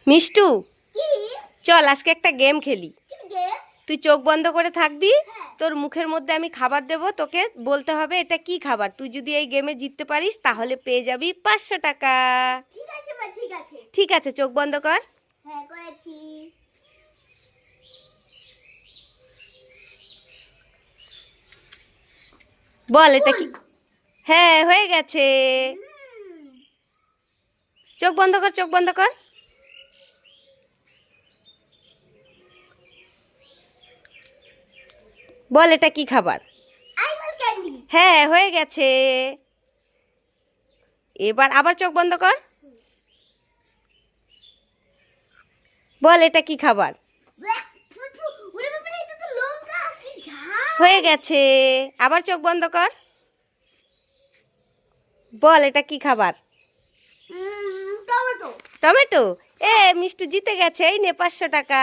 মিষ্টু, কি? চল আজকে একটা গেম খেলি। কি গেম? তুই চোখ বন্ধ করে থাকবি, হ্যাঁ। তোর মুখের মধ্যে আমি খাবার দেব, তোকে বলতে হবে এটা কি খাবার। তুই যদি এই গেমে জিততে পারিস তাহলে পেয়ে যাবি 500 টাকা। ঠিক আছে মা, ঠিক আছে। ঠিক আছে, চোখ বন্ধ কর। হ্যাঁ, করেছি। বল এটা কি। ফুল। হ্যাঁ, হয়ে গেছে। হুম। চোখ বন্ধ কর, চোখ বন্ধ কর। বল এটা কি খাবার। Eyeball candy. হ্যাঁ, হয়ে গেছে। এবার আবার চোখ বন্ধ কর। বল এটা কি খাবার। ওরে বাবারে, এটা তো লঙ্কা, কি ঝাল। হয়ে গেছে। আবার চোখ বন্ধ কর। বল এটা কি খাবার। টমেটো। টমেটো। এ মিষ্টু জিতে গেছে, এই নে 500 টাকা।